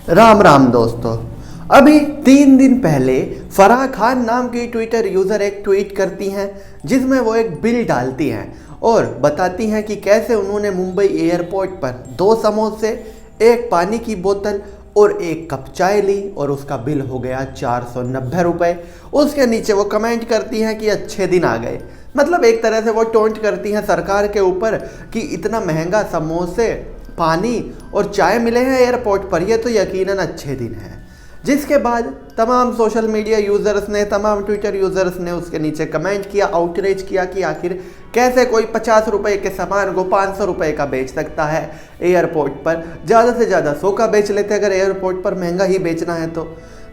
राम राम दोस्तों। अभी 3 दिन पहले फराह खान नाम की ट्विटर यूज़र एक ट्वीट करती हैं जिसमें वो एक बिल डालती हैं और बताती हैं कि कैसे उन्होंने मुंबई एयरपोर्ट पर 2 समोसे, एक पानी की बोतल और एक कप चाय ली और उसका बिल हो गया 490 रुपये। उसके नीचे वो कमेंट करती हैं कि अच्छे दिन आ गए। मतलब एक तरह से वो टोंट करती हैं सरकार के ऊपर कि इतना महंगा समोसे, पानी और चाय मिले हैं एयरपोर्ट पर, ये तो यकीनन अच्छे दिन हैं। जिसके बाद तमाम सोशल मीडिया यूज़र्स ने, तमाम ट्विटर यूज़र्स ने उसके नीचे कमेंट किया, आउटरीच किया कि आखिर कैसे कोई 50 रुपये के सामान को 500 रुपये का बेच सकता है एयरपोर्ट पर। ज़्यादा से ज़्यादा 100 का बेच लेते अगर एयरपोर्ट पर महंगा ही बेचना है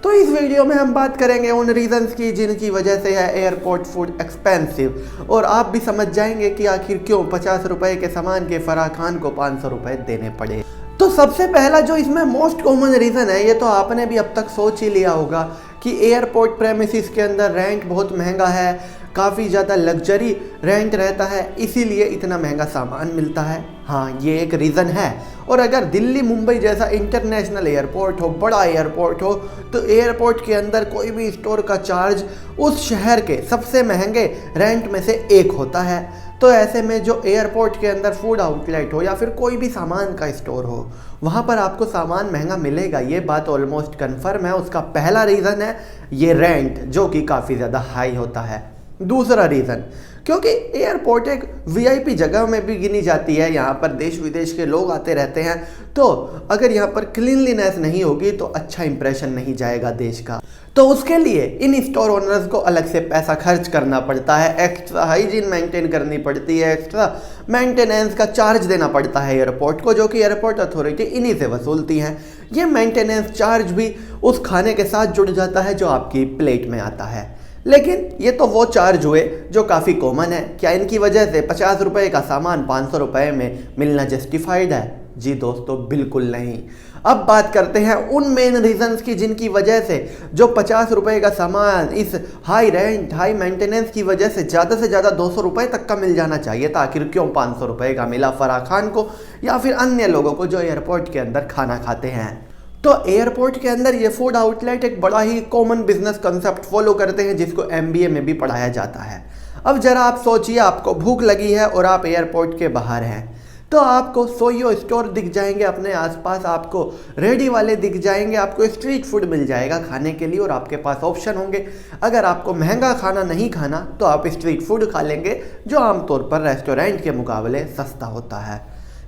तो इस वीडियो में हम बात करेंगे उन रीजंस की जिनकी वजह से है एयरपोर्ट फूड एक्सपेंसिव, और आप भी समझ जाएंगे कि आखिर क्यों 50 रुपये के सामान के फराह खान को 500 रुपये देने पड़े। तो सबसे पहला जो इसमें मोस्ट कॉमन रीज़न है, ये तो आपने भी अब तक सोच ही लिया होगा कि एयरपोर्ट प्रेमिसिस के अंदर रेंट बहुत महंगा है, काफ़ी ज़्यादा लग्जरी रेंट रहता है, इसीलिए इतना महंगा सामान मिलता है। हाँ, ये एक रीज़न है। और अगर दिल्ली मुंबई जैसा इंटरनेशनल एयरपोर्ट हो, बड़ा एयरपोर्ट हो, तो एयरपोर्ट के अंदर कोई भी स्टोर का चार्ज उस शहर के सबसे महंगे रेंट में से एक होता है। तो ऐसे में जो एयरपोर्ट के अंदर फूड आउटलेट हो या फिर कोई भी सामान का स्टोर हो, वहाँ पर आपको सामान महंगा मिलेगा, ये बात ऑलमोस्ट कन्फर्म है। उसका पहला रीज़न है ये रेंट, जो कि काफ़ी ज़्यादा हाई होता है। दूसरा रीज़न, क्योंकि एयरपोर्ट एक वीआईपी जगह में भी गिनी जाती है, यहाँ पर देश विदेश के लोग आते रहते हैं, तो अगर यहाँ पर क्लीनलीनेस नहीं होगी तो अच्छा इंप्रेशन नहीं जाएगा देश का। तो उसके लिए इन स्टोर ओनर्स को अलग से पैसा खर्च करना पड़ता है, एक्स्ट्रा हाइजीन मेंटेन करनी पड़ती है, एक्स्ट्रा मेंटेनेंस का चार्ज देना पड़ता है एयरपोर्ट को, जो कि एयरपोर्ट अथॉरिटी इन्हीं से वसूलती हैं। ये मेंटेनेंस चार्ज भी उस खाने के साथ जुड़ जाता है जो आपकी प्लेट में आता है। लेकिन ये तो वो चार्ज हुए जो काफ़ी कॉमन है। क्या इनकी वजह से 50 रुपये का सामान 500 रुपये में मिलना जस्टिफाइड है? जी दोस्तों, बिल्कुल नहीं। अब बात करते हैं उन मेन रीजंस की जिनकी वजह से जो 50 रुपये का सामान इस हाई रेंट, हाई मेंटेनेंस की वजह से ज़्यादा 200 रुपये तक का मिल जाना चाहिए था। आखिर क्यों 500 रुपये का मिला फराह खान को या फिर अन्य लोगों को जो एयरपोर्ट के अंदर खाना खाते हैं? तो एयरपोर्ट के अंदर ये फूड आउटलेट एक बड़ा ही कॉमन बिजनेस कंसेप्ट फॉलो करते हैं जिसको एमबीए में भी पढ़ाया जाता है। अब जरा आप सोचिए, आपको भूख लगी है और आप एयरपोर्ट के बाहर हैं, तो आपको सोयो स्टोर दिख जाएंगे अपने आसपास, आपको रेडी वाले दिख जाएंगे, आपको स्ट्रीट फूड मिल जाएगा खाने के लिए और आपके पास ऑप्शन होंगे। अगर आपको महंगा खाना नहीं खाना तो आप स्ट्रीट फूड खा लेंगे जो आमतौर पर रेस्टोरेंट के मुकाबले सस्ता होता है।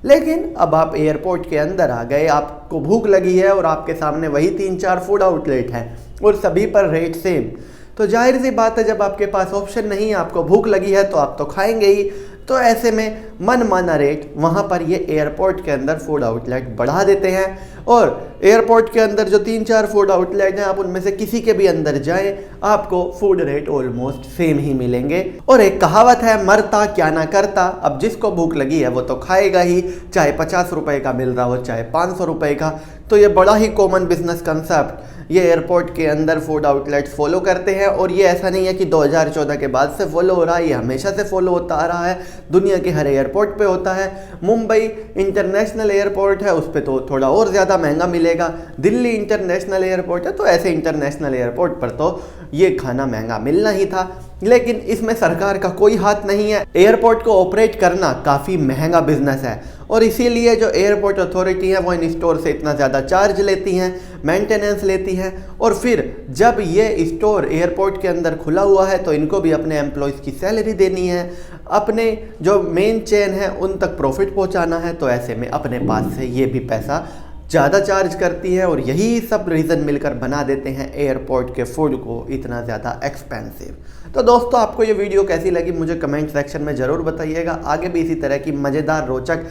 लेकिन अब आप एयरपोर्ट के अंदर आ गए, आपको भूख लगी है और आपके सामने वही 3-4 फूड आउटलेट हैं और सभी पर रेट सेम। तो जाहिर सी बात है, जब आपके पास ऑप्शन नहीं है, आपको भूख लगी है तो आप तो खाएंगे ही। तो ऐसे में मनमाना रेट वहाँ पर ये एयरपोर्ट के अंदर फूड आउटलेट बढ़ा देते हैं। और एयरपोर्ट के अंदर जो 3-4 फूड आउटलेट हैं, आप उनमें से किसी के भी अंदर जाएं, आपको फूड रेट ऑलमोस्ट सेम ही मिलेंगे। और एक कहावत है, मरता क्या ना करता। अब जिसको भूख लगी है वो तो खाएगा ही, चाहे 50 रुपये का मिल रहा हो चाहे 500 रुपये का। तो ये बड़ा ही कॉमन बिजनेस कंसेप्ट ये एयरपोर्ट के अंदर फूड आउटलेट्स फॉलो करते हैं। और ये ऐसा नहीं है कि 2014 के बाद से फॉलो हो रहा है, ये हमेशा से फॉलो होता आ रहा है, दुनिया के हर एयरपोर्ट पे होता है। मुंबई इंटरनेशनल एयरपोर्ट है, उस पर तो थोड़ा और ज़्यादा महंगा मिलेगा। दिल्ली इंटरनेशनल एयरपोर्ट है, तो ऐसे इंटरनेशनल एयरपोर्ट पर तो ये खाना महंगा मिलना ही था। लेकिन इसमें सरकार का कोई हाथ नहीं है। एयरपोर्ट को ऑपरेट करना काफ़ी महंगा बिजनेस है और इसीलिए जो एयरपोर्ट अथॉरिटी है वो इन स्टोर से इतना ज़्यादा चार्ज लेती हैं, मेंटेनेंस लेती हैं। और फिर जब ये स्टोर एयरपोर्ट के अंदर खुला हुआ है तो इनको भी अपने एम्प्लॉयज़ की सैलरी देनी है, अपने जो मेन चेन है उन तक प्रॉफिट पहुंचाना है। तो ऐसे में अपने पास से ये भी पैसा ज़्यादा चार्ज करती है और यही सब रीज़न मिलकर बना देते हैं एयरपोर्ट के फूड को इतना ज़्यादा एक्सपेंसिव। तो दोस्तों, आपको ये वीडियो कैसी लगी मुझे कमेंट सेक्शन में ज़रूर बताइएगा। आगे भी इसी तरह की मज़ेदार रोचक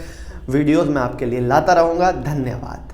वीडियोज़ मैं आपके लिए लाता रहूँगा। धन्यवाद।